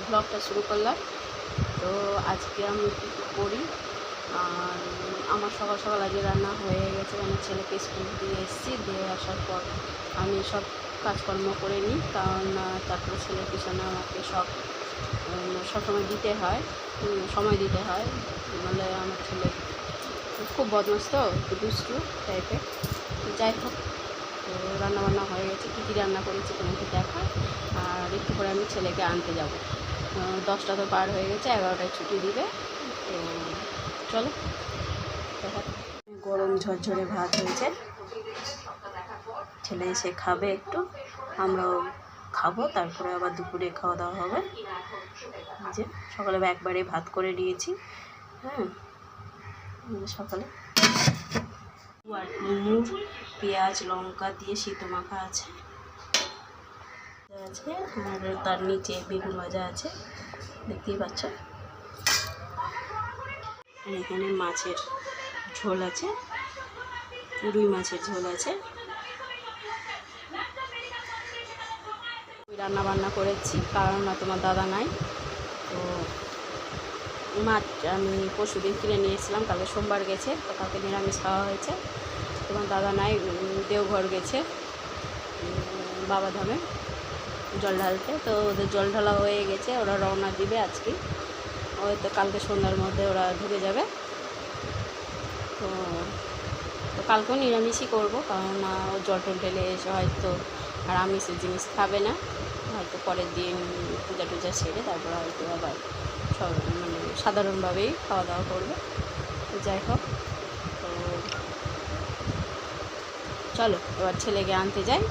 ব্লগটা শুরু করলাম। তো আজকে আমি কী করি, আর আমার সকাল সকাল আজকে রান্না হয়ে গেছে। আমার ছেলেকে স্কুল দিয়ে এসেছি, দিয়ে আসার পর আমি সব কাজকর্ম করে নিই, কারণ তারপরে ছেলের পিছনে আমাকে সবসময় দিতে হয়, সময় দিতে হয়। নাহলে আমার ছেলে খুব বদমাশ, তো একটু দুষ্টু টাইপের। যাই হোক, তো রান্নাবান্না হয়ে গেছে। কী কী রান্না করেছি তোমাকে দেখা, আর একটু পরে আমি ছেলেকে আনতে যাব। 10টা তো পার হয়ে গেছে, 11টায় ছুটি দিবে। তো চলো দেখা। গরম ঝরঝরে ভাত হয়েছে, ছেলে এসে খাবে একটু, আমরাও খাবো, তারপরে আবার দুপুরে খাওয়া দাওয়া হবে। যে সকালে একবারে ভাত করে নিয়েছি। হ্যাঁ, সকালে আর কুমড়ো, পেঁয়াজ লঙ্কা দিয়ে সিদ্ধ মাখা আছে, আর তার নিচে বেগুন ভাজা আছে, দেখতেই পাচ্ছ। আর এখানে মাছের ঝোল আছে, রুই মাছের ঝোল আছে। রান্না বান্না করেছি, কারণ তোমার দাদা নাই। তো মাছ আমি পরশুদিন কিনে নিয়েছিলাম, কালকে সোমবার গেছে, তো কালকে নিরামিষ খাওয়া হয়েছে। তোমার দাদা নাই, দেওঘর গেছে বাবাধামে জল ঢালতে। তো ওদের জল ঢালা হয়ে গেছে, ওরা রওনা দিবে আজকে, হয়তো কালকে সন্ধ্যার মধ্যে ওরা ঢুকে যাবে। তো কালকেও নিরামিষই করবো, কারণ ও জল টল ঢেলে এসে হয়তো আর আমিষের জিনিস খাবে না, হয়তো পরের দিন পূজা টুজা সেরে তারপর হয়তো আবার সব সাধারণভাবেই খাওয়া দাওয়া করবে। তো যাই হোক, তো চলো এবার ছেলেকে আনতে যাই,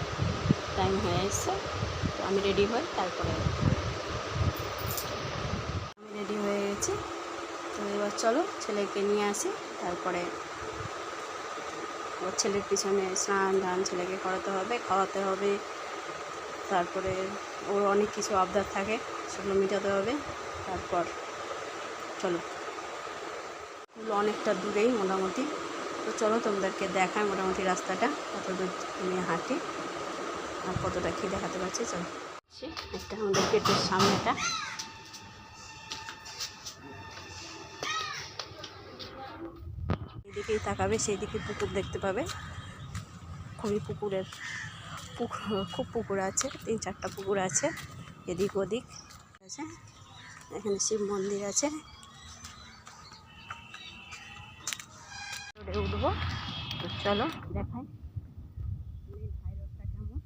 টাইম হয়ে এসছে। তো আমি রেডি হই, তারপরে আমি রেডি হয়ে গেছি। তো এবার চলো ছেলেকে নিয়ে আসি, তারপরে ওর ছেলের পিছনে স্নান ধান ছেলেকে করাতে হবে, খাওয়াতে হবে, তারপরে ওর অনেক কিছু আবদার থাকে, সেগুলো মেটাতে হবে। তারপর চলো, অনেকটা দূরেই মোটামুটি। তো চলো তোমাদেরকে দেখায় মোটামুটি রাস্তাটা, কত দূর নিয়ে হাঁটি আর কতটা কী দেখাতে পারছি। চলো, একটা আমাদের গেটের সামনেটা, এদিকেই তাকাবে, সেই দিকে পুকুর দেখতে পাবে। খুবই খুব পুকুর আছে, 3-4টা পুকুর আছে এদিক ওদিক আছে। এখানে শিব মন্দির আছে, উঠবো। তো চলো দেখাই কেমন।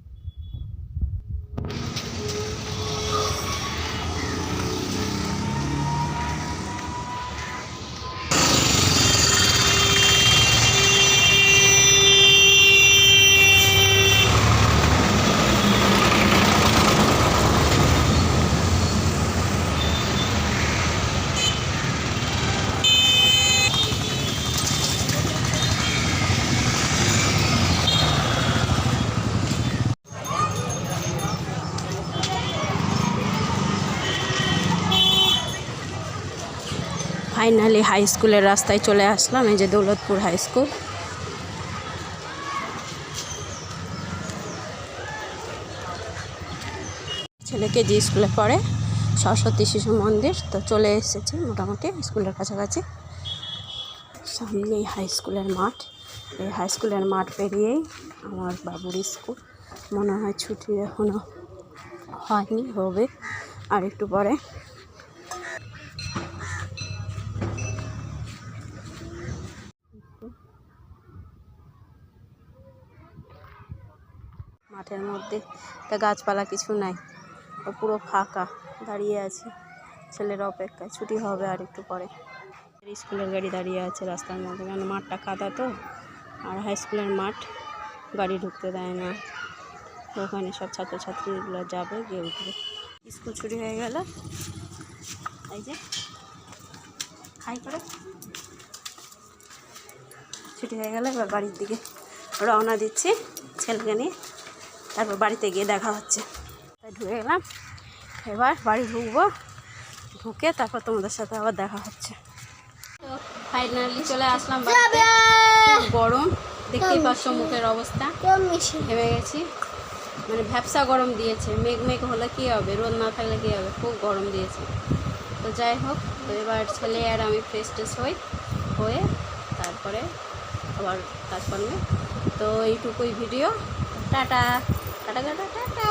ফাইনালি হাই স্কুলের রাস্তায় চলে আসলাম, এই যে দৌলতপুর হাই স্কুল। ছেলেকে যে স্কুলে পড়ে সরস্বতী শিশু মন্দির, তো চলে এসেছি মোটামুটি স্কুলের কাছাকাছি। সামনেই হাই স্কুলের মাঠ, এই হাই স্কুলের মাঠ পেরিয়েই আমার বাবুর স্কুল। মনে হয় ছুটি এখনও হয়নি, হবে আর একটু পরে। মাঠের মধ্যে একটা গাছপালা কিছু নাই, ও পুরো ফাঁকা, দাঁড়িয়ে আছে ছেলের অপেক্ষায়। ছুটি হবে আর একটু পরে। স্কুলের গাড়ি দাঁড়িয়ে আছে রাস্তার মধ্যে, কারণ মাঠটা কাদা তো, আর হাই স্কুলের মাঠ গাড়ি ঢুকতে দেয় না। তো ওখানে সব ছাত্রছাত্রীগুলো যাবে, গিয়ে উঠবে। স্কুল ছুটি হয়ে গেল, এই যে হাই করে ছুটি হয়ে গেল। এবার বাড়ির দিকে রওনা দিচ্ছি ছেলেকে নিয়ে, তারপর বাড়িতে গিয়ে দেখা হচ্ছে। তাই ঢুকে গেলাম, এবার বাড়ি ঢুকবো, ঢুকে তারপর তোমাদের সাথে আবার দেখা হচ্ছে। তো ফাইনালি চলে আসলাম বাড়িতে। গরম দেখতেই পাচ্ছ, মুখের অবস্থা, হেবে গেছি। মানে ভ্যাপসা গরম দিয়েছে। মেঘ মেঘ হলে কী হবে, রোদ না থাকলে কী হবে, খুব গরম দিয়েছে। তো যাই হোক, তো এবার ছেলে আর আমি ফ্রেশ ট্রেশ হয়ে তারপরে আবার কাজকর্মে। তো এইটুকুই video. Tata tata tata tata,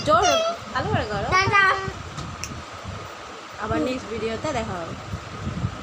জোর ভালো করে করো। আবার নেক্সট ভিডিওতে দেখা হবে।